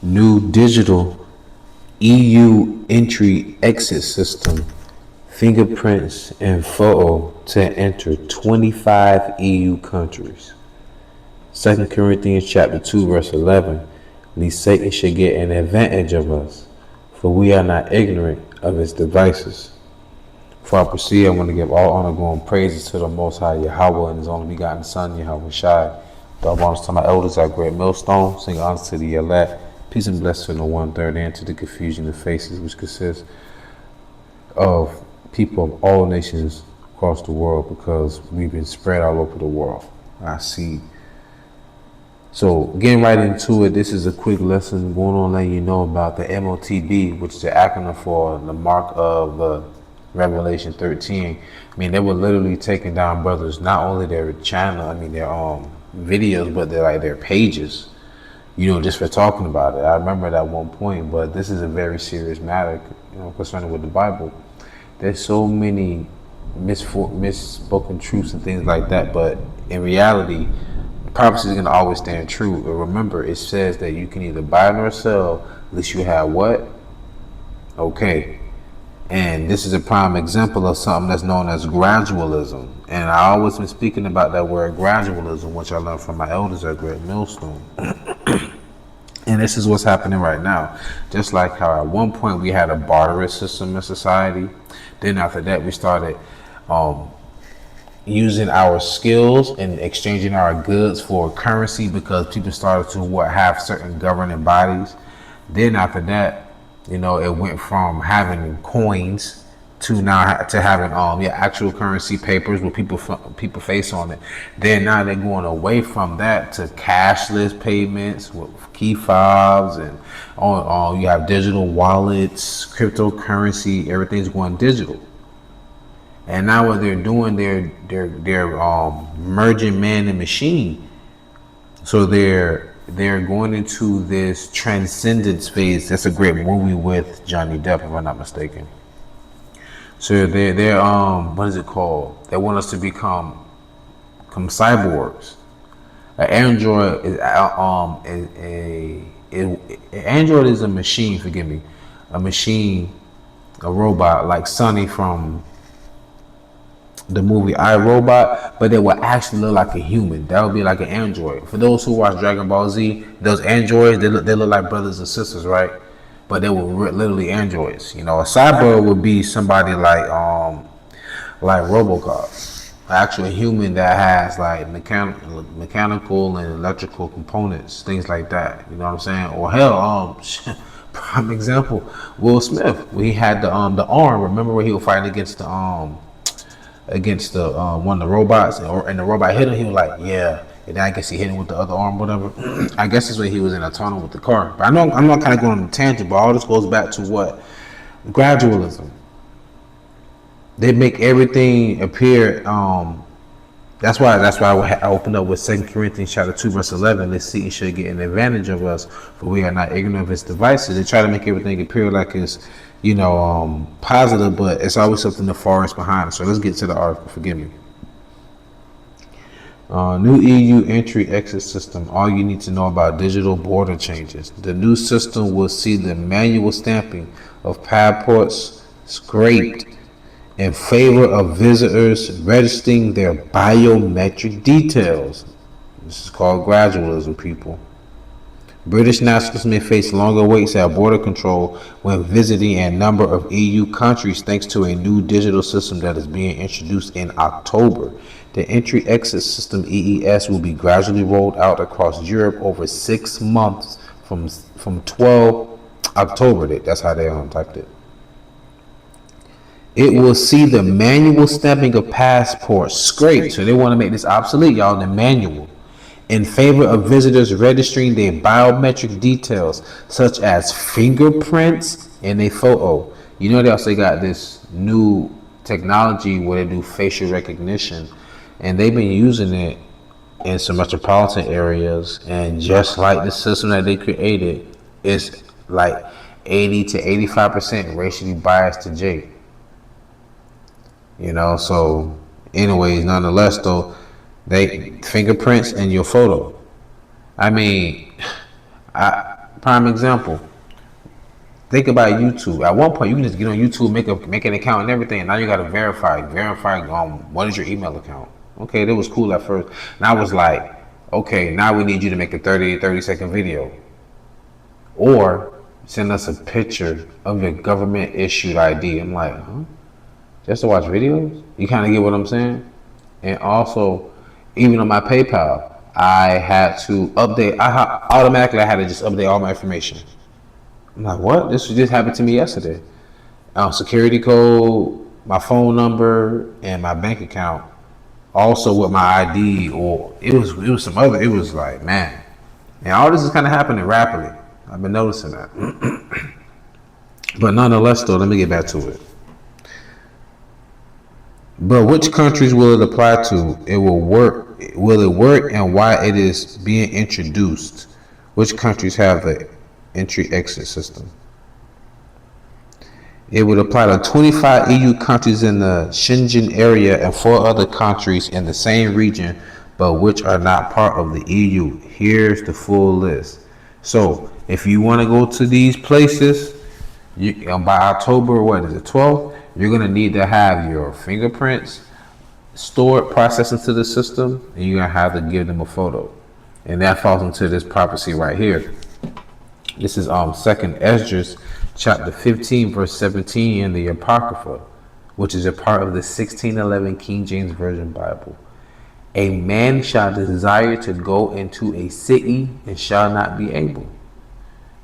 New digital EU entry-exit system, fingerprints and photo to enter 25 EU countries. 2 Corinthians chapter 2 verse 11, lest Satan should get an advantage of us, for we are not ignorant of his devices. Before I proceed, I want to give all honor, glory, and praises to the Most High Yahawah and his only begotten Son, YAHAWASHI. Double honors to my elders, our great millstone. Sing honors to the elect. Peace and blessings to the 1/3 and to the confusion of faces, which consists of people of all nations across the world, because we've been spread all over the world. I see. So getting right into it, this is a quick lesson going on letting you know about the MOTB, which is the acronym for the mark of Revelation 13. I mean, they were literally taking down brothers, not only their channel, I mean their videos, but their pages, you know, just for talking about it. I remember at one point, but this is a very serious matter, you know, concerning with the Bible. There's so many misspoken truths and things like that, but in reality, prophecy is going to always stand true. But remember, it says that you can either buy nor sell unless you have what? Okay. And this is a prime example of something that's known as gradualism. And I always been speaking about that word gradualism, which I learned from my elders at Great Millstone. And this is what's happening right now. Just like how at one point we had a barter system in society. Then after that we started using our skills and exchanging our goods for currency, because people started to have certain governing bodies. Then after that, you know, it went from having coins to now to having actual currency papers with people face on it. Then now they're going away from that to cashless payments with key fobs, and you have digital wallets, cryptocurrency, everything's going digital. And now what they're doing, they're merging man and machine. So they're going into this transcendence phase. That's a great movie with Johnny Depp, if I'm not mistaken. So they're what is it called? They want us to become cyborgs. An android is android is a machine. Forgive me, a machine, a robot like Sonny from the movie I, Robot, but they will actually look like a human. That would be like an android. For those who watch Dragon Ball Z, those androids, they look like brothers and sisters, right? But they were literally androids. You know, a cyborg would be somebody like RoboCop, an actual human that has like mechanical and electrical components, things like that. You know what I'm saying? Or hell, prime example, Will Smith, when he had the arm. Remember when he was fighting against the one of the robots, and the robot hit him? He was like, yeah. And then I guess he hit him with the other arm, whatever. I guess that's why he was in a tunnel with the car. But I know I'm not kind of going on a tangent, but all this goes back to what? Gradualism. They make everything appear. That's why I opened up with 2 Corinthians chapter 2 verse 11. Let's see, it should get an advantage of us, for we are not ignorant of his devices. They try to make everything appear like it's, you know, positive, but it's always something nefarious behind it. So let's get to the article. Forgive me. New EU entry-exit system. All you need to know about digital border changes. The new system will see the manual stamping of passports scraped in favor of visitors registering their biometric details. This is called gradualism, people. British nationals may face longer waits at border control when visiting a number of EU countries, thanks to a new digital system that is being introduced in October. The entry-exit system, EES, will be gradually rolled out across Europe over 6 months from 12 October. That's how they typed it. It will see the manual stamping of passports scraped. So they want to make this obsolete, y'all, the manual, in favor of visitors registering their biometric details, such as fingerprints and a photo. You know, they also got this new technology where they do facial recognition, and they've been using it in some metropolitan areas. And just like the system that they created, it's like 80 to 85% racially biased to J. You know, so anyways, nonetheless though, they fingerprints and your photo. I mean, Prime example. Think about YouTube. At one point, you can just get on YouTube, make an account and everything. And now you got to verify what is your email account. Okay, that was cool at first. And I was like, okay, now we need you to make a 30-second video. Or send us a picture of your government issued ID. I'm like, huh? Just to watch videos? You kind of get what I'm saying? And also, even on my PayPal, I had to update. Automatically, I had to just update all my information. I'm like, what? This just happened to me yesterday. Security code, my phone number, and my bank account. Also with my ID, or it was some other. It was like, man, and all this is kind of happening rapidly. I've been noticing that. But nonetheless, though, let me get back to it. But which countries will it apply to? It will work. Will it work, and why it is being introduced? Which countries have the entry-exit system? It would apply to 25 EU countries in the Schengen area and 4 other countries in the same region, but which are not part of the EU. Here's the full list. So, if you want to go to these places, by October, 12th, you're going to need to have your fingerprints stored, processed into the system, and you're going to have to give them a photo. And that falls into this prophecy right here. This is 2nd Esdras chapter 15 verse 17 in the Apocrypha, which is a part of the 1611 King James Version Bible. A man shall desire to go into a city and shall not be able.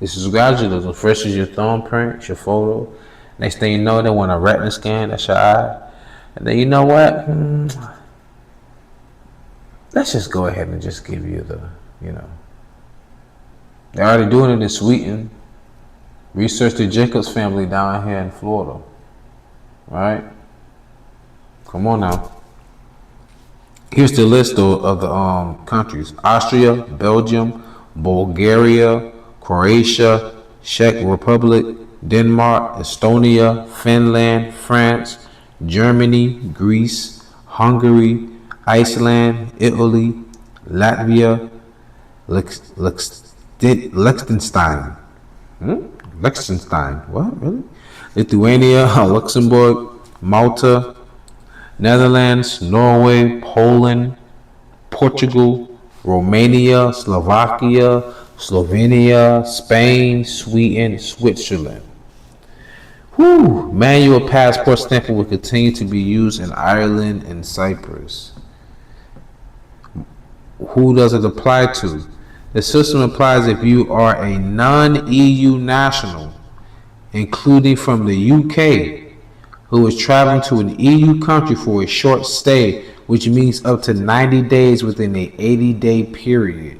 This is gradualism. First is your thumbprint, your photo. Next thing you know, they want a retina scan, that's your eye. And then you know what? Let's just go ahead and just give you the, They're already doing it in Sweden. Research the Jacobs family down here in Florida. Right? Come on now. Here's the list of the countries. Austria, Belgium, Bulgaria, Croatia, Czech Republic, Denmark, Estonia, Finland, France, Germany, Greece, Hungary, Iceland, Italy, Latvia, Liechtenstein. Liechtenstein. What? Really? Lithuania, Luxembourg, Malta, Netherlands, Norway, Poland, Portugal, Romania, Slovakia, Slovenia, Spain, Sweden, Switzerland. Manual passport stamping will continue to be used in Ireland and Cyprus. Who does it apply to? The system applies if you are a non-EU national, including from the UK, who is traveling to an EU country for a short stay, which means up to 90 days within an 80-day period.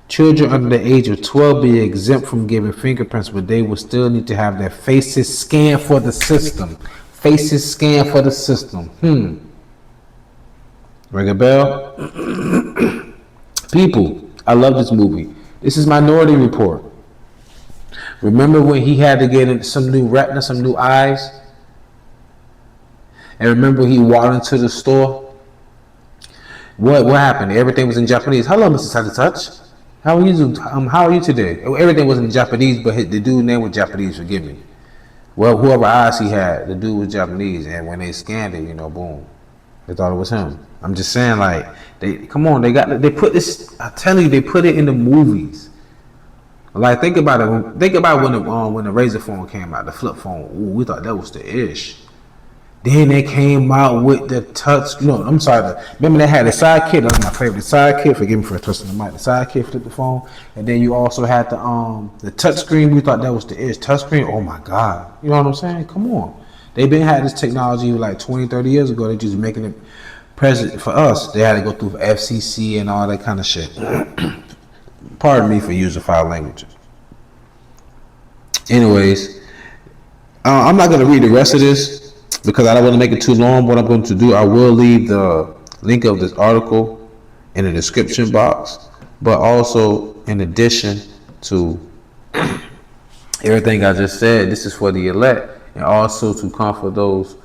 Children under the age of 12 be exempt from giving fingerprints, but they will still need to have their faces scanned for the system. Faces scanned for the system. Ring a bell? People, I love this movie. This is Minority Report. Remember when he had to get some new retina, some new eyes? And remember he walked into the store? What happened? Everything was in Japanese. Hello, Mr. Touch. How are you today? Everything was in Japanese, but the dude's name was Japanese, forgive me. Well, whoever eyes he had, the dude was Japanese, and when they scanned it, boom, they thought it was him. I'm just saying, like, they put this, I tell you, they put it in the movies. Like, think about it. Think about when the Razor phone came out, the flip phone. Ooh, we thought that was the ish. Then they came out with the touch. Remember they had the sidekick. That was my favorite. The sidekick. Forgive me for twisting the mic. The sidekick flipped the phone, and then you also had the touch screen. We thought that was the ish. Touch screen. Oh my God. You know what I'm saying? Come on. They've been had this technology like 20, 30 years ago. They're just making it present for us. They had to go through FCC and all that kind of shit. Pardon me for using foul language. Anyways, I'm not going to read the rest of this because I don't want to make it too long. What I'm going to do, I will leave the link of this article in the description box, but also in addition to everything I just said, this is for the elect and also to comfort those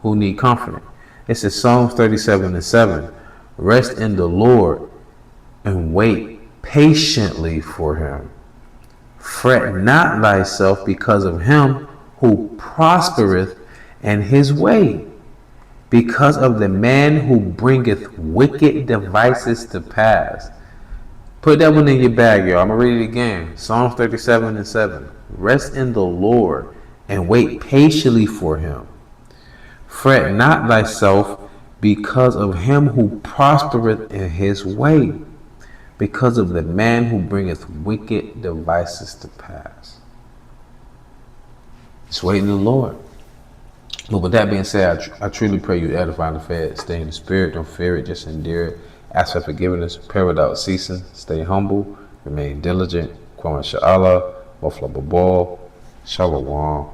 who need comforting. It says Psalms 37:7, rest in the Lord and wait patiently for him. Fret not thyself because of him who prospereth in his way, because of the man who bringeth wicked devices to pass. Put that one in your bag, y'all. I'm going to read it again. Psalms 37:7. Rest in the Lord and wait patiently for him. Fret not thyself because of him who prospereth in his way, because of the man who bringeth wicked devices to pass. Just wait in the Lord. But with that being said, I truly pray you edify the fed. Stay in the spirit, don't fear it, just endure it. Ask for forgiveness, pray without ceasing, stay humble, remain diligent. Kwame Sha'Allah, Wafla Babal, Shalom.